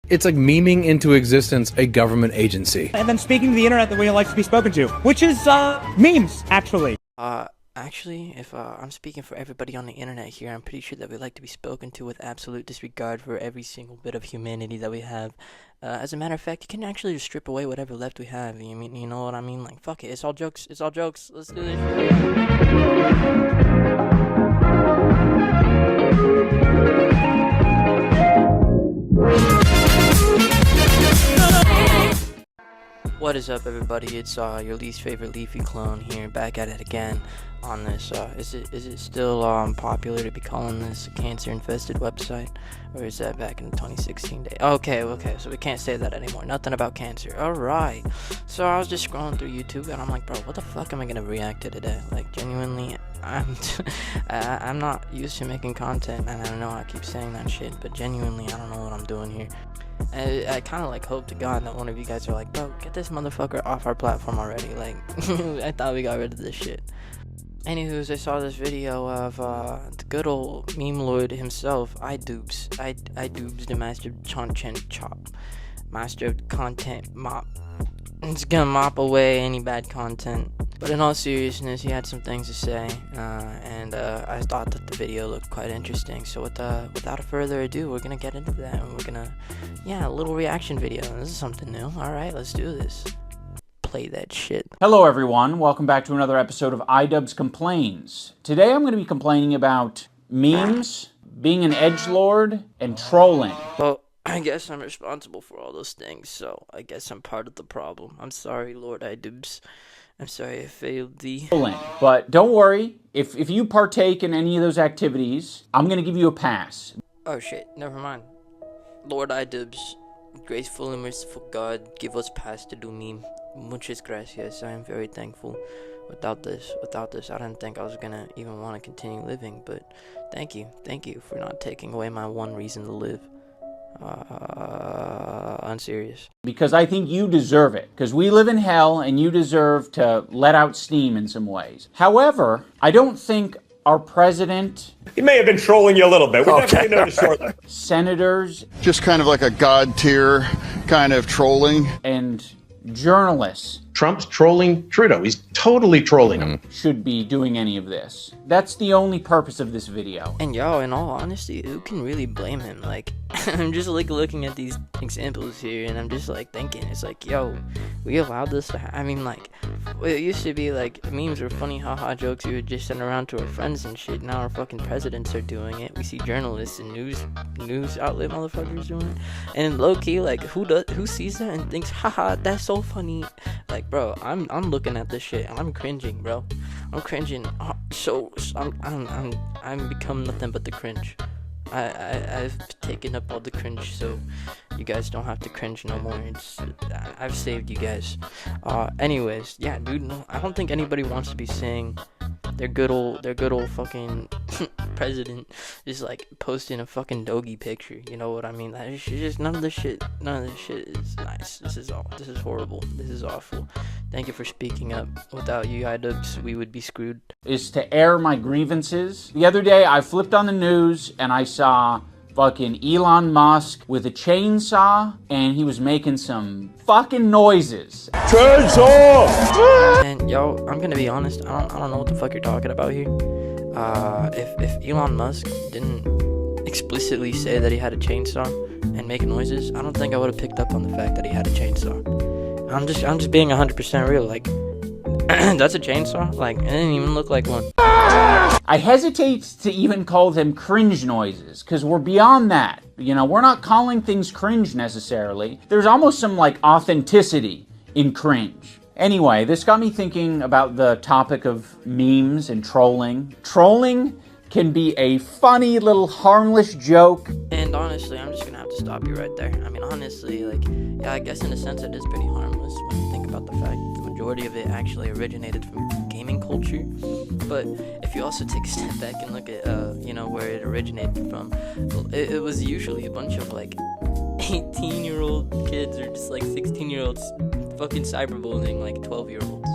It's like memeing into existence a government agency. And then speaking to the internet the way it likes to be spoken to, which is, memes, actually. Actually, if I'm speaking for everybody on the internet here, I'm pretty sure that we like to be spoken to with absolute disregard for every single bit of humanity that we have. As a matter of fact, you can actually just strip away whatever left we have. You know what I mean? Like, fuck it, it's all jokes. It's all jokes. Let's do this shit. What is up, everybody? It's your least favorite leafy clone here, back at it again on this. Is it still popular to be calling this a cancer-infested website, or is that back in the 2016 day? Okay, so we can't say that anymore. Nothing about cancer. All right. So I was just scrolling through YouTube, and I'm like, bro, what the fuck am I gonna react to today? Like, genuinely, I'm not used to making content, and I know I keep saying that shit, but genuinely, I don't know what I'm doing here. I kind of like hope to God that one of you guys are like, bro, get this motherfucker off our platform already. Like, I thought we got rid of this shit. Anywho's, I saw this video of the good old meme lord himself, iDubbbz, the master content chop, master of content mop. It's gonna mop away any bad content. But in all seriousness, he had some things to say, and I thought that the video looked quite interesting. So without further ado, we're gonna get into that, and we're gonna, a little reaction video. This is something new. All right, let's do this. Play that shit. Hello everyone, welcome back to another episode of iDubbbz Complains. Today I'm going to be complaining about memes, being an edgelord, and trolling. Well, I guess I'm responsible for all those things, so I guess I'm part of the problem. I'm sorry, Lord iDubbbz. I'm sorry I failed thee. But don't worry, if you partake in any of those activities, I'm going to give you a pass. Oh shit, never mind. Lord iDubbbz, graceful and merciful God, give us pass to do meme. Muchas gracias, I am very thankful. Without this, I didn't think I was gonna even want to continue living, but thank you for not taking away my one reason to live. I'm serious. Because I think you deserve it. Because we live in hell and you deserve to let out steam in some ways. However, I don't think our president... He may have been trolling you a little bit. We definitely noticed shortly. Senators... Just kind of like a god tier kind of trolling. And journalists... Trump's trolling Trudeau. He's totally trolling him. Should be doing any of this. That's the only purpose of this video. And yo, in all honesty, who can really blame him? Like, I'm just like looking at these examples here, and I'm just like thinking, it's like, yo, we allowed this to happen. I mean, like, it used to be like memes were funny haha jokes we would just send around to our friends and shit. Now our fucking presidents are doing it. We see journalists and news outlet motherfuckers doing it. And low key, like, who sees that and thinks, haha, that's so funny? Like, bro, I'm looking at this shit and I'm cringing, bro. I'm cringing. I'm become nothing but the cringe. I've taken up all the cringe, so you guys don't have to cringe no more. I've saved you guys. Anyways, yeah, dude. No, I don't think anybody wants to be saying their good old fucking president just like posting a fucking doggy picture. You know what I mean? That is just none of this shit is nice. This is horrible. This is awful. Thank you for speaking up. Without you, iDubbbz, we would be screwed. Is to air my grievances. The other day, I flipped on the news and I saw fucking Elon Musk with a chainsaw, and he was making some fucking noises. Chainsaw! And yo, I'm gonna be honest, I don't know what the fuck you're talking about here. If Elon Musk didn't explicitly say that he had a chainsaw and make noises, I don't think I would have picked up on the fact that he had a chainsaw. I'm just being 100% real. Like, that's a chainsaw? Like, it didn't even look like one. I hesitate to even call them cringe noises, because we're beyond that. You know, we're not calling things cringe necessarily. There's almost some, like, authenticity in cringe. Anyway, this got me thinking about the topic of memes and trolling. Trolling can be a funny little harmless joke. And honestly, I'm just gonna have to stop you right there. I mean, honestly, like, yeah, I guess in a sense it is pretty harmless when you think about the fact that the majority of it actually originated from gaming culture. But if you also take a step back and look at, where it originated from, it was usually a bunch of, like, 18-year-old kids or just, like, 16-year-olds fucking cyberbullying, like, 12-year-olds.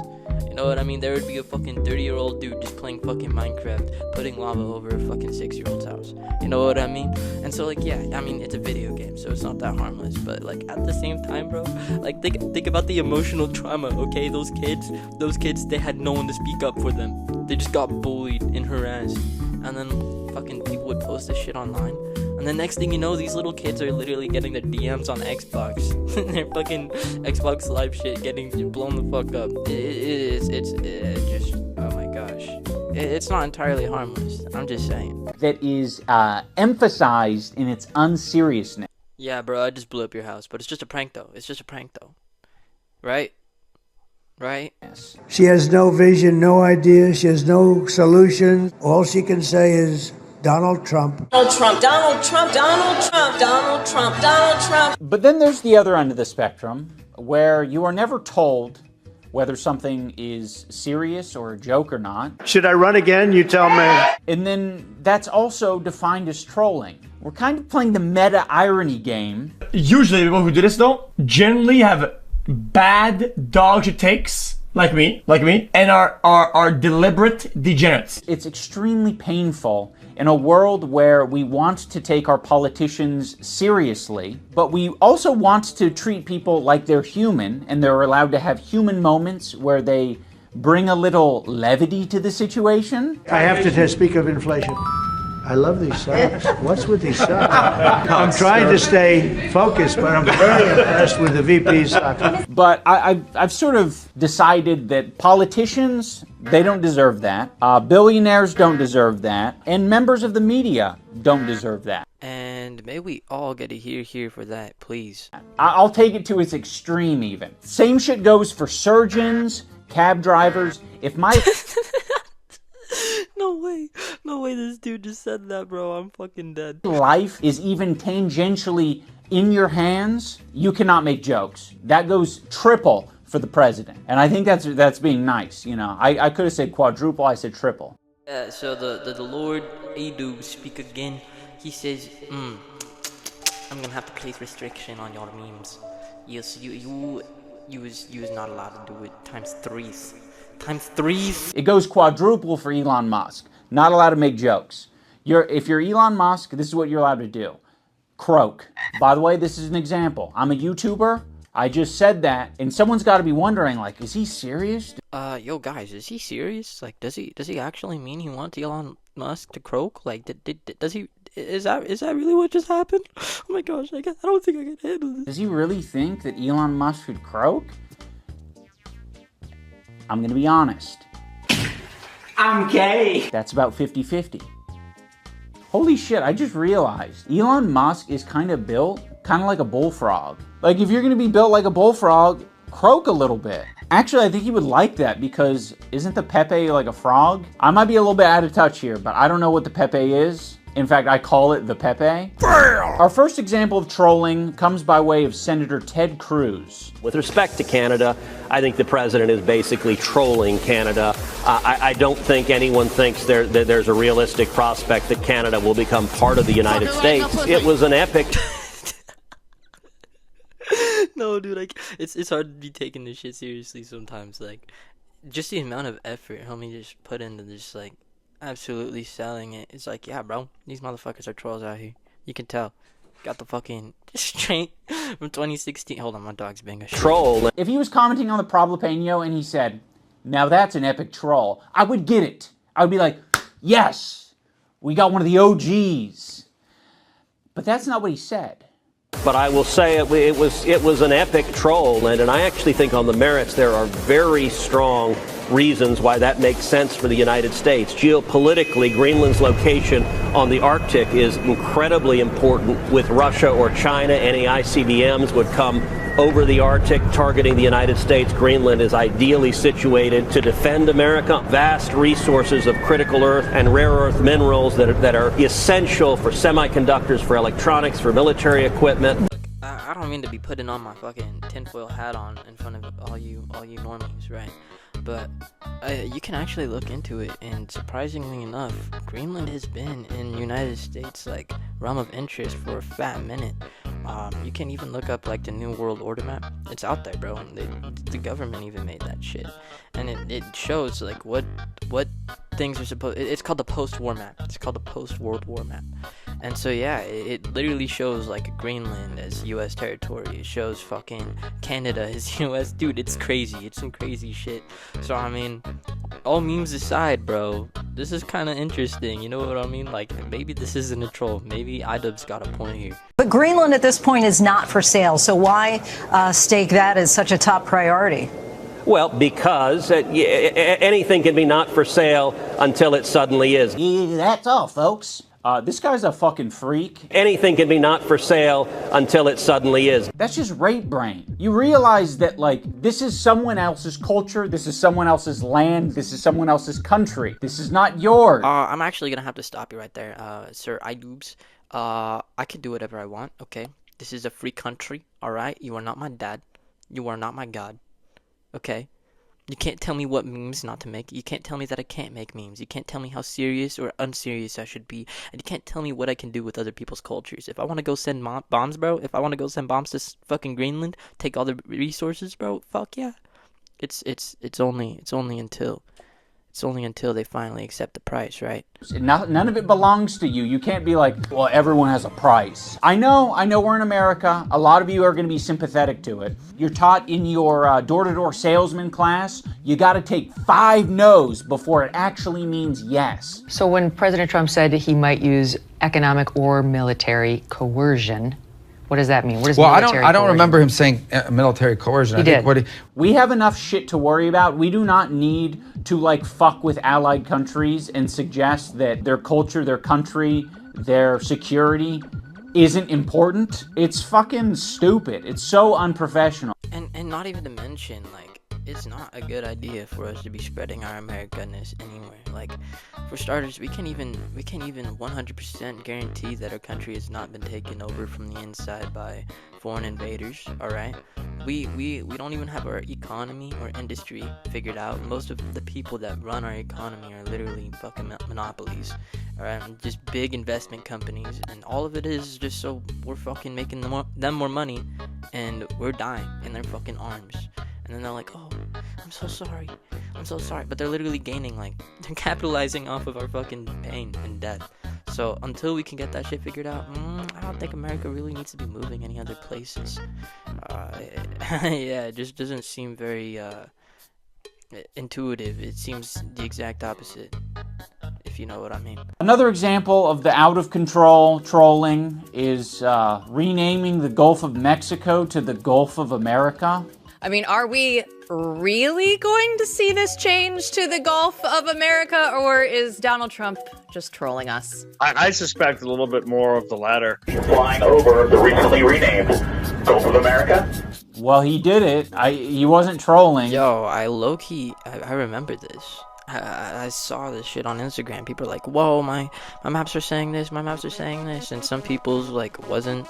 You know what I mean? There would be a fucking 30-year-old dude just playing fucking Minecraft, putting lava over a fucking 6-year-old's house. You know what I mean? And so, like, yeah, I mean, it's a video game, so it's not that harmless. But, like, at the same time, bro, like, think about the emotional trauma, okay? Those kids, they had no one to speak up for them. They just got bullied and harassed. And then fucking people would post this shit online. And the next thing you know, these little kids are literally getting their DMs on Xbox. Their fucking Xbox Live shit getting blown the fuck up. It's just, oh my gosh. It's not entirely harmless. I'm just saying. That is emphasized in its unseriousness. Yeah, bro, I just blew up your house. But it's just a prank, though. It's just a prank, though. Right? Right? Yes. She has no vision, no idea. She has no solution. All she can say is, Donald Trump. Donald Trump, Donald Trump, Donald Trump, Donald Trump, Donald Trump. But then there's the other end of the spectrum, where you are never told whether something is serious or a joke or not. Should I run again? You tell me. And then that's also defined as trolling. We're kind of playing the meta irony game. Usually people who do this, though, generally have bad dog shit takes, like me, and are deliberate degenerates. It's extremely painful in a world where we want to take our politicians seriously, but we also want to treat people like they're human, and they're allowed to have human moments where they bring a little levity to the situation. I have to speak of inflation. I love these socks. What's with these socks? I'm trying to stay focused, but I'm very impressed with the VP's socks. But I've sort of decided that politicians, they don't deserve that. Billionaires don't deserve that. And members of the media don't deserve that. And may we all get a hear for that, please. I'll take it to its extreme even. Same shit goes for surgeons, cab drivers. If my... No way this dude just said that, bro. I'm fucking dead. life is even tangentially in your hands, you cannot make jokes. That goes triple for the president. And I think that's being nice, you know. I could have said quadruple, I said triple. Yeah, so the Lord Adu speak again. He says, I'm gonna have to place restriction on your memes. Yes, you was not allowed to do it times threes. It goes quadruple for Elon Musk. Not allowed to make jokes. If you're Elon Musk, this is what you're allowed to do. Croak. By the way, this is an example. I'm a YouTuber. I just said that, and someone's got to be wondering, like, is he serious? Yo, guys, is he serious? Like, does he actually mean he wants Elon Musk to croak? Like, does he? Is that really what just happened? Oh my gosh, I don't think I can handle this. Does he really think that Elon Musk could croak? I'm gonna be honest. I'm gay. That's about 50-50. Holy shit, I just realized Elon Musk is kind of built kind of like a bullfrog. Like, if you're gonna be built like a bullfrog, croak a little bit. Actually, I think he would like that, because isn't the Pepe like a frog? I might be a little bit out of touch here, but I don't know what the Pepe is. In fact, I call it the Pepe. Our first example of trolling comes by way of Senator Ted Cruz. With respect to Canada, I think the president is basically trolling Canada. I don't think anyone thinks there's a realistic prospect that Canada will become part of the United States. It was an epic... No, dude, like, it's hard to be taking this shit seriously sometimes. Like, just the amount of effort homie just put into this, like, absolutely selling it. It's like, yeah, bro, these motherfuckers are trolls out here. You can tell. Got the fucking straight from 2016. Hold on, my dog's being a troll. If he was commenting on the Problapeno and he said, now that's an epic troll, I would get it. I would be like, yes, we got one of the OGs. But that's not what he said. But I will say it was an epic troll, and I actually think on the merits there are very strong reasons why that makes sense for the United States. Geopolitically, Greenland's location on the Arctic is incredibly important. With Russia or China, any ICBMs would come over the Arctic targeting the United States. Greenland is ideally situated to defend America. Vast resources of critical earth and rare earth minerals that are essential for semiconductors, for electronics, for military equipment. Look, I don't mean to be putting on my fucking tinfoil hat on in front of all you normies, right? But you can actually look into it, and surprisingly enough, Greenland has been in United States, like, realm of interest for a fat minute. You can even look up like the New World Order map. It's out there, bro. The government even made that shit, and it shows like what things are supposed. It's called the post-war map. It's called the post-World War map. And so yeah, it literally shows like Greenland as U.S. territory. It shows fucking Canada as U.S. Dude, it's crazy. It's some crazy shit. So I mean, all memes aside, bro, this is kind of interesting. You know what I mean? Like maybe this isn't a troll. Maybe iDubbbz got a point here. But Greenland at this point is not for sale. So why stake that as such a top priority? Well, because anything can be not for sale until it suddenly is. Yeah, that's all, folks. This guy's a fucking freak. Anything can be not for sale until it suddenly is. That's just rape brain. You realize that, like, this is someone else's culture, this is someone else's land, this is someone else's country. This is not yours. I'm actually gonna have to stop you right there, Sir iDubbbz. I can do whatever I want, okay? This is a free country, alright? You are not my dad. You are not my god. Okay? You can't tell me what memes not to make. You can't tell me that I can't make memes. You can't tell me how serious or unserious I should be. And you can't tell me what I can do with other people's cultures. If I want to go send bombs, bro, if I want to go send bombs to fucking Greenland, take all the resources, bro, fuck yeah. It's only until they finally accept the price, right? None of it belongs to you. You can't be like, well, everyone has a price. I know we're in America. A lot of you are going to be sympathetic to it. You're taught in your door-to-door salesman class, you got to take 5 no's before it actually means yes. So when President Trump said he might use economic or military coercion, what does that mean? What is military coercion? I don't remember him saying military coercion. He did. We have enough shit to worry about. We do not need to like fuck with allied countries and suggest that their culture, their country, their security isn't important. It's fucking stupid. It's so unprofessional. And not even to mention, like, it's not a good idea for us to be spreading our Americanness anywhere. Like, for starters, we can't even 100% guarantee that our country has not been taken over from the inside by foreign invaders, alright? We don't even have our economy or industry figured out. Most of the people that run our economy are literally fucking monopolies, alright? Just big investment companies, and all of it is just so we're fucking making them more money, and we're dying in their fucking arms. And then they're like, oh, I'm so sorry, but they're literally gaining, like, they're capitalizing off of our fucking pain and death. So until we can get that shit figured out, I don't think America really needs to be moving any other places. Yeah, it just doesn't seem very intuitive. It seems the exact opposite, if you know what I mean. Another example of the out-of-control trolling is renaming the Gulf of Mexico to the Gulf of America. I mean, are we really going to see this change to the Gulf of America, or is Donald Trump just trolling us? I suspect a little bit more of the latter. Flying over the recently renamed Gulf of America? Well, he did it. He wasn't trolling. Yo, I low-key, I remember this. I saw this shit on Instagram. People are like, whoa, my maps are saying this, and some people's like wasn't,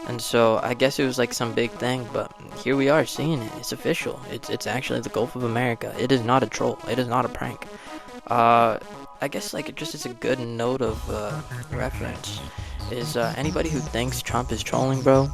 and so I guess it was like some big thing, but here we are seeing it. It's official. It's actually the Gulf of America. It is not a troll. It is not a prank. I guess like just as a good note of reference is anybody who thinks Trump is trolling, bro,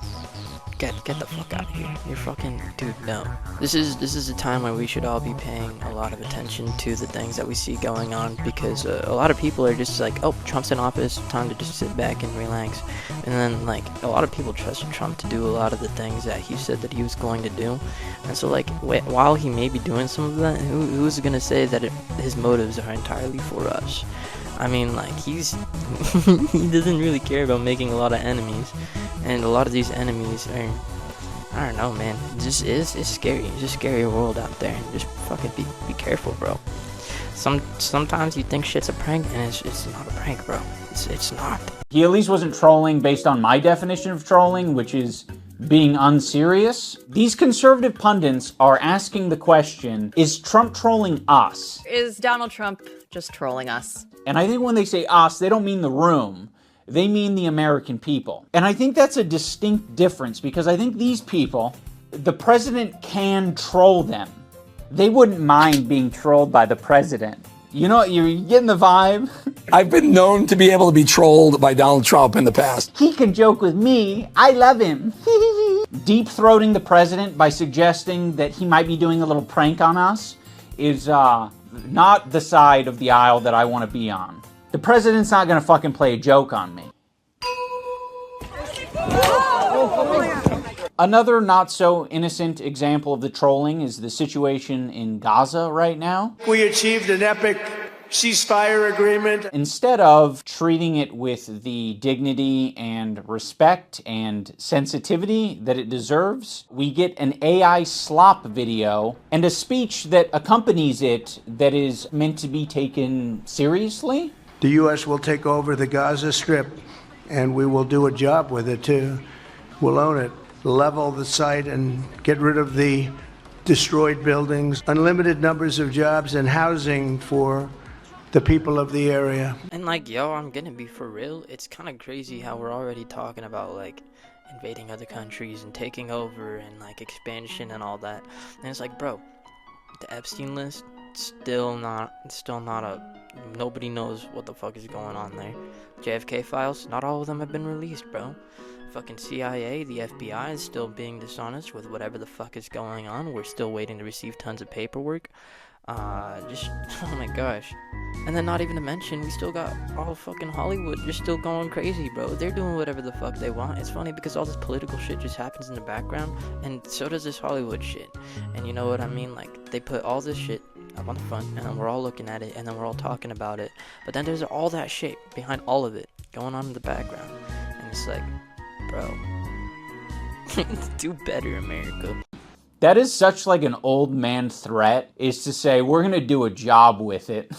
Get the fuck out of here. You're fucking, dude, no. This is a time where we should all be paying a lot of attention to the things that we see going on, because a lot of people are just like, oh, Trump's in office, time to just sit back and relax. And then, like, a lot of people trusted Trump to do a lot of the things that he said that he was going to do. And so, like, while he may be doing some of that, who's gonna say that his motives are entirely for us? I mean, like, he doesn't really care about making a lot of enemies, and a lot of these enemies are, I don't know, man, it's scary. It's a scary world out there. Just fucking be careful, bro. Sometimes you think shit's a prank, and it's not a prank, bro. It's not. He at least wasn't trolling based on my definition of trolling, which is being unserious. These conservative pundits are asking the question, is Trump trolling us? Is Donald Trump just trolling us? And I think when they say us, they don't mean the room. They mean the American people. And I think that's a distinct difference, because I think these people, the president can troll them. They wouldn't mind being trolled by the president. You know, you're getting the vibe. I've been known to be able to be trolled by Donald Trump in the past. He can joke with me. I love him. Deep-throating the president by suggesting that he might be doing a little prank on us is not the side of the aisle that I want to be on. The president's not going to fucking play a joke on me. Another not-so-innocent example of the trolling is the situation in Gaza right now. We achieved an epic ceasefire agreement. Instead of treating it with the dignity and respect and sensitivity that it deserves, we get an AI slop video and a speech that accompanies it that is meant to be taken seriously. The U.S. will take over the Gaza Strip, and we will do a job with it, too. We'll own it, level the site, and get rid of the destroyed buildings, unlimited numbers of jobs and housing for the people of the area. And like, yo, I'm gonna be for real. It's kind of crazy how we're already talking about like invading other countries and taking over and like expansion and all that. And it's like, bro, the Epstein list still not a. Nobody knows what the fuck is going on there. JFK files, not all of them have been released, bro. Fucking CIA, the FBI is still being dishonest with whatever the fuck is going on. We're still waiting to receive tons of paperwork. Oh my gosh. And then not even to mention, we still got all fucking Hollywood just still going crazy, bro. They're doing whatever the fuck they want. It's funny because all this political shit just happens in the background, and so does this Hollywood shit. And you know what I mean? Like, they put all this shit up on the front, and then we're all looking at it, and then we're all talking about it. But then there's all that shit behind all of it going on in the background. And it's like, bro, do better, America. That is such like an old man threat, is to say, we're going to do a job with it.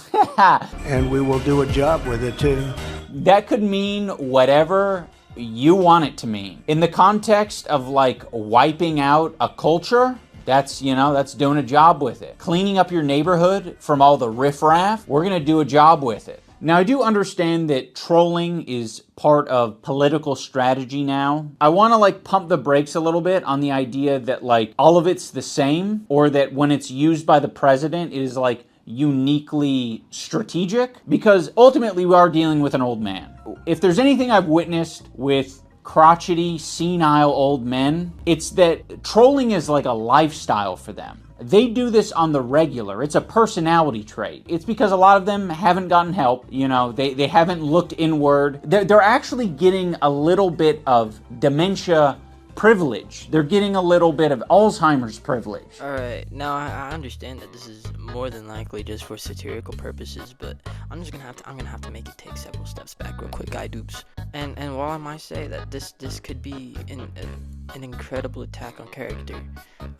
And we will do a job with it, too. That could mean whatever you want it to mean. In the context of like wiping out a culture, that's, you know, that's doing a job with it. Cleaning up your neighborhood from all the riffraff, we're going to do a job with it. Now, I do understand that trolling is part of political strategy now. I want to like pump the brakes a little bit on the idea that like all of it's the same, or that when it's used by the president, it is like uniquely strategic, because ultimately we are dealing with an old man. If there's anything I've witnessed with crotchety, senile old men, it's that trolling is like a lifestyle for them. They do this on the regular. It's a personality trait. It's because a lot of them haven't gotten help. You know, they haven't looked inward. They're actually getting a little bit of dementia privilege. They're getting a little bit of Alzheimer's privilege. Alright, now I understand that this is more than likely just for satirical purposes, but I'm gonna have to make it take several steps back real quick, guy dupes. And while I might say that this could be an incredible attack on character,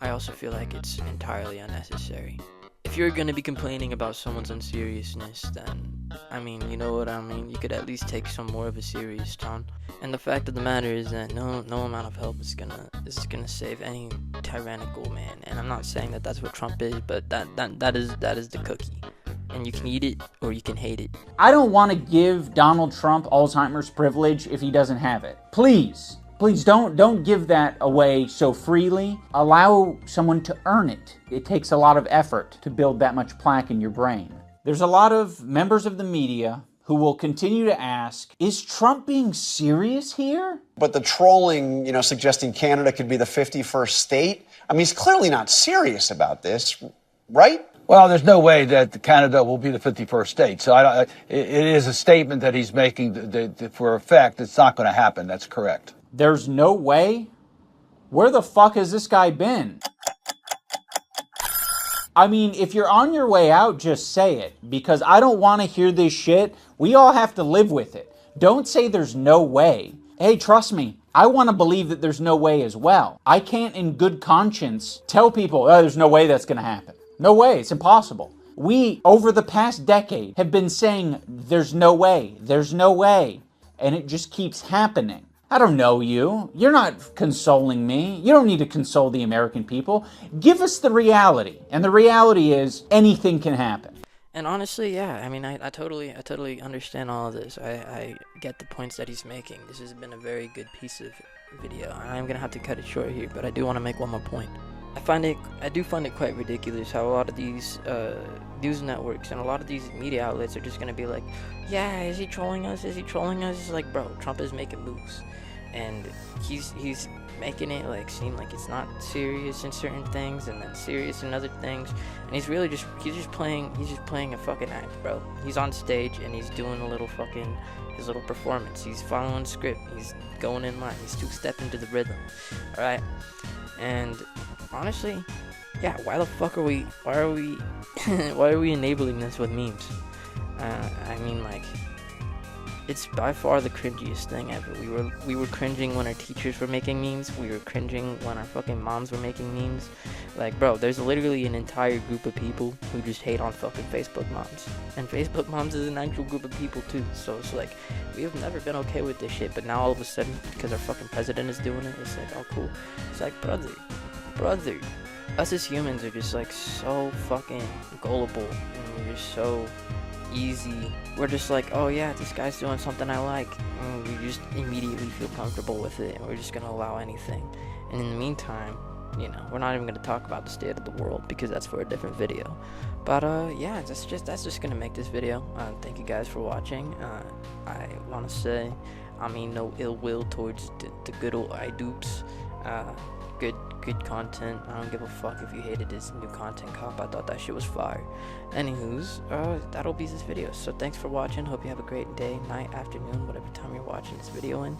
I also feel like it's entirely unnecessary. If you're gonna be complaining about someone's unseriousness, then, I mean, you know what I mean? You could at least take some more of a serious tone. And the fact of the matter is that no amount of help is gonna save any tyrannical man. And I'm not saying that that's what Trump is, but that is the cookie. And you can eat it or you can hate it. I don't want to give Donald Trump Alzheimer's privilege if he doesn't have it. Please don't give that away so freely. Allow someone to earn it. It takes a lot of effort to build that much plaque in your brain. There's a lot of members of the media who will continue to ask, is Trump being serious here? But the trolling, you know, suggesting Canada could be the 51st state, I mean, he's clearly not serious about this, right? Well, there's no way that Canada will be the 51st state. So it is a statement that he's making for effect. It's not going to happen. That's correct. There's no way? Where the fuck has this guy been? I mean, if you're on your way out, just say it, because I don't want to hear this shit. We all have to live with it. Don't say there's no way. Hey, trust me, I want to believe that there's no way as well. I can't in good conscience tell people, oh, there's no way that's going to happen. No way, it's impossible. We, over the past decade, have been saying there's no way, and it just keeps happening. I don't know you. You're not consoling me. You don't need to console the American people. Give us the reality. And the reality is anything can happen. And honestly, yeah, I mean, I totally understand all of this. I get the points that he's making. This has been a very good piece of video. I'm going to have to cut it short here, but I do want to make one more point. I do find it quite ridiculous how a lot of these news networks and a lot of these media outlets are just gonna be like, yeah, is he trolling us? Is he trolling us? It's like, bro, Trump is making moves, and he's making it like seem like it's not serious in certain things and then serious in other things, and he's just playing a fucking act, bro. He's on stage and he's doing his little performance. He's following the script. He's going in line. He's two-stepping to the rhythm. All right, and honestly, yeah, why are we enabling this with memes? I mean, like, it's by far the cringiest thing ever. We were cringing when our teachers were making memes. We were cringing when our fucking moms were making memes. Like, bro, there's literally an entire group of people who just hate on fucking Facebook moms. And Facebook moms is an actual group of people too. So it's like, we have never been okay with this shit, but now all of a sudden, because our fucking president is doing it, it's like, oh cool. It's like, brother, us as humans are just like so fucking gullible, and we're just so easy. We're just like, oh yeah, this guy's doing something I like, and we just immediately feel comfortable with it, and we're just gonna allow anything. And in the meantime, you know, we're not even gonna talk about the state of the world because that's for a different video. But yeah, that's just gonna make this video. Thank you guys for watching. I want to say, I mean, no ill will towards the good old iDupes. Good content. I don't give a fuck if you hated this new content cop. I thought that shit was fire. Anywho's, that'll be this video. So thanks for watching. Hope you have a great day, night, afternoon, whatever time you're watching this video in.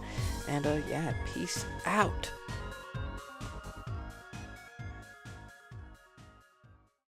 And yeah, peace out.